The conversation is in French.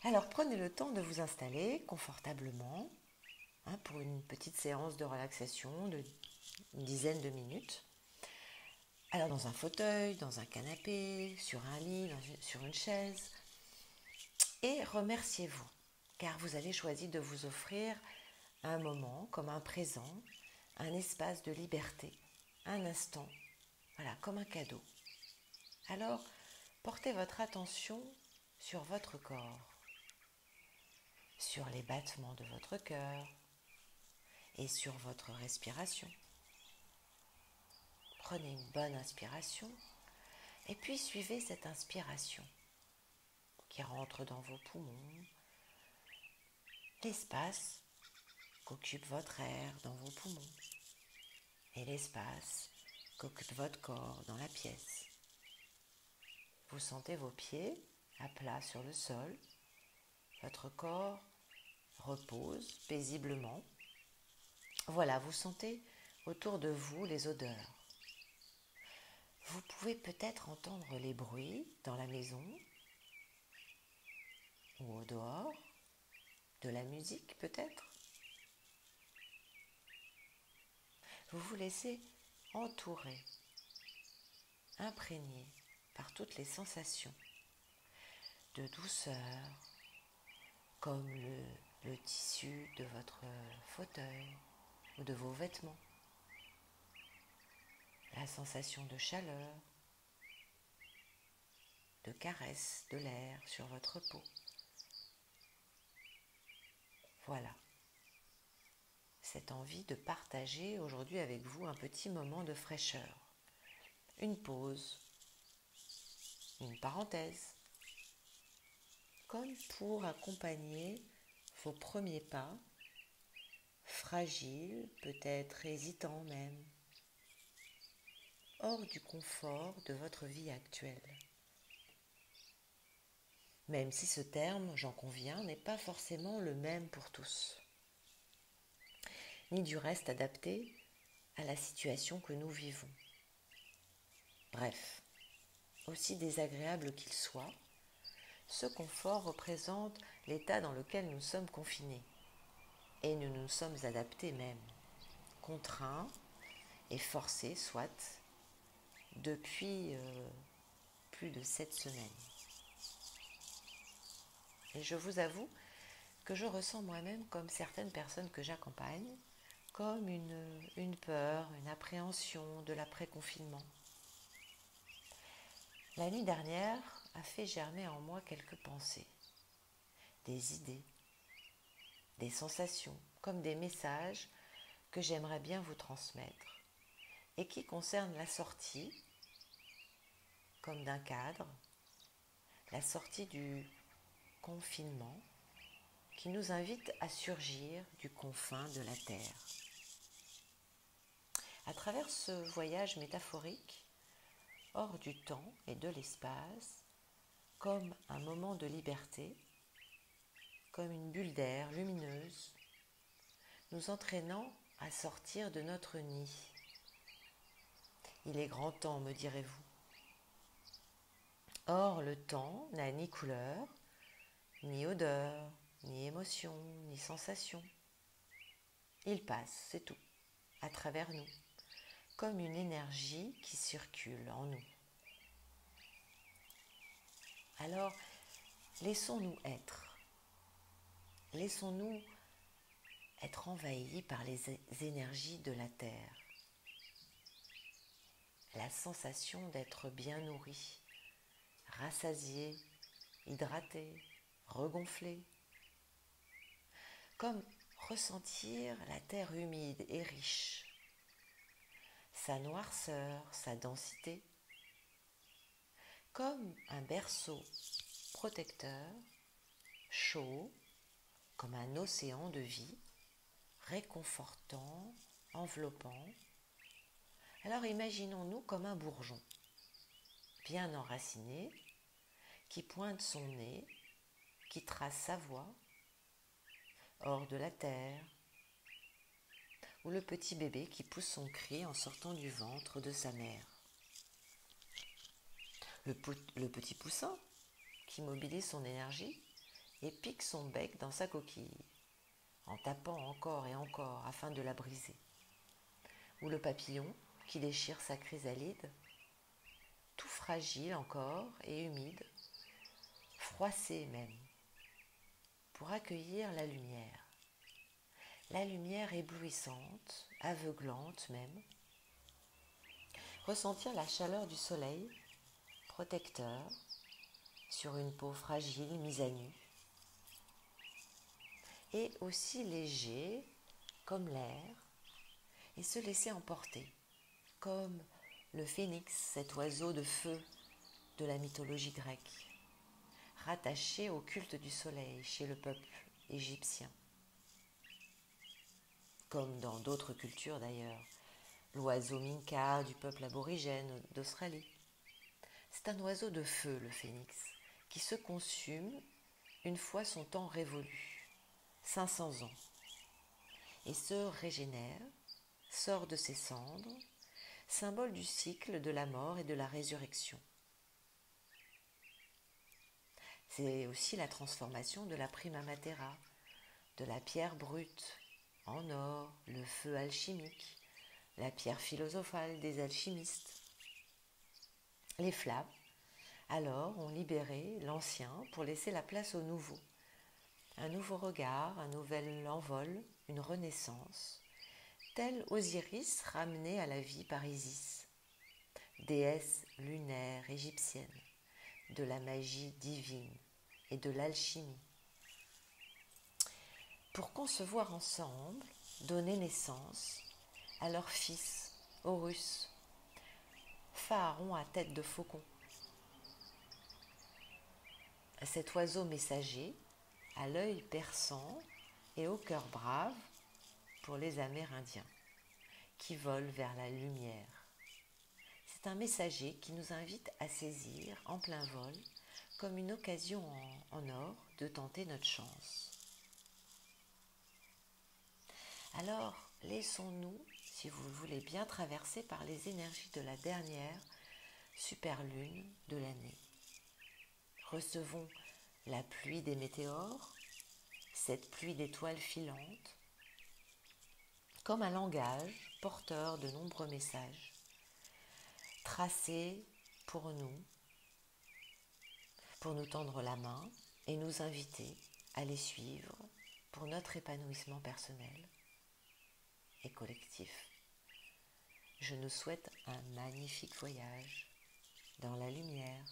Alors prenez le temps de vous installer confortablement pour une petite séance de relaxation de une dizaine de minutes. Alors dans un fauteuil, dans un canapé, sur un lit, sur une chaise. Et remerciez-vous, car vous avez choisi de vous offrir un moment comme un présent, un espace de liberté, un instant, voilà, comme un cadeau. Alors, portez votre attention sur votre corps, sur les battements de votre cœur et sur votre respiration. Prenez une bonne inspiration et puis suivez cette inspiration qui rentre dans vos poumons, l'espace qu'occupe votre air dans vos poumons et l'espace qu'occupe votre corps dans la pièce. Vous sentez vos pieds à plat sur le sol, votre corps repose paisiblement. Voilà, vous sentez autour de vous les odeurs. Vous pouvez peut-être entendre les bruits dans la maison ou au dehors, de la musique peut-être. Vous vous laissez entourer, imprégner par toutes les sensations de douceur, comme le tissu de votre fauteuil ou de vos vêtements, la sensation de chaleur, de caresse de l'air sur votre peau. Voilà, cette envie de partager aujourd'hui avec vous un petit moment de fraîcheur, une pause, une parenthèse, comme pour accompagner vos premiers pas, fragiles, peut-être hésitants même, hors du confort de votre vie actuelle. Même si ce terme, j'en conviens, n'est pas forcément le même pour tous, ni du reste adapté à la situation que nous vivons. Bref, aussi désagréable qu'il soit, ce confort représente l'état dans lequel nous sommes confinés, et nous nous sommes adaptés même, contraints et forcés soit, depuis plus de 7 semaines. Et je vous avoue que je ressens moi-même, comme certaines personnes que j'accompagne, comme une peur, une appréhension de l'après-confinement. La nuit dernière a fait germer en moi quelques pensées, des idées, des sensations, comme des messages que j'aimerais bien vous transmettre et qui concernent la sortie, comme d'un cadre, la sortie du confinement qui nous invite à surgir du confin de la Terre. À travers ce voyage métaphorique, hors du temps et de l'espace, comme un moment de liberté, comme une bulle d'air lumineuse, nous entraînant à sortir de notre nid. Il est grand temps, me direz-vous. Or, le temps n'a ni couleur, ni odeur, ni émotion, ni sensation. Il passe, c'est tout, à travers nous, comme une énergie qui circule en nous. Alors, laissons-nous être. Laissons-nous être envahis par les énergies de la Terre. La sensation d'être bien nourri, rassasié, hydraté, regonflé. Comme ressentir la terre humide et riche, sa noirceur, sa densité, comme un berceau protecteur, chaud, comme un océan de vie, réconfortant, enveloppant. Alors imaginons-nous comme un bourgeon, bien enraciné, qui pointe son nez, qui trace sa voie, hors de la terre, ou le petit bébé qui pousse son cri en sortant du ventre de sa mère. Le petit poussin qui mobilise son énergie et pique son bec dans sa coquille, en tapant encore et encore afin de la briser. Ou le papillon qui déchire sa chrysalide, tout fragile encore et humide, froissé même, pour accueillir la lumière éblouissante, aveuglante même, ressentir la chaleur du soleil, protecteur, sur une peau fragile mise à nu, et aussi léger comme l'air, et se laisser emporter, comme le phénix, cet oiseau de feu de la mythologie grecque, rattaché au culte du soleil chez le peuple égyptien. Comme dans d'autres cultures d'ailleurs, l'oiseau minka du peuple aborigène d'Australie. C'est un oiseau de feu, le phénix, qui se consume une fois son temps révolu, 500 ans, et se régénère, sort de ses cendres, symbole du cycle de la mort et de la résurrection. C'est aussi la transformation de la prima matera, de la pierre brute en or, le feu alchimique, la pierre philosophale des alchimistes. Les flammes, alors, ont libéré l'ancien pour laisser la place au nouveau. Un nouveau regard, un nouvel envol, une renaissance, tel Osiris ramené à la vie par Isis, déesse lunaire égyptienne, de la magie divine et de l'alchimie. Pour concevoir ensemble, donner naissance à leur fils, Horus, pharaon à tête de faucon. Cet oiseau messager, à l'œil perçant et au cœur brave pour les Amérindiens, qui volent vers la lumière. C'est un messager qui nous invite à saisir en plein vol comme une occasion en or de tenter notre chance. Alors, laissons-nous, si vous le voulez bien, traverser par les énergies de la dernière superlune de l'année. Recevons la pluie des météores, cette pluie d'étoiles filantes, comme un langage porteur de nombreux messages, tracés pour nous tendre la main et nous inviter à les suivre pour notre épanouissement personnel et collectif. Je nous souhaite un magnifique voyage dans la lumière.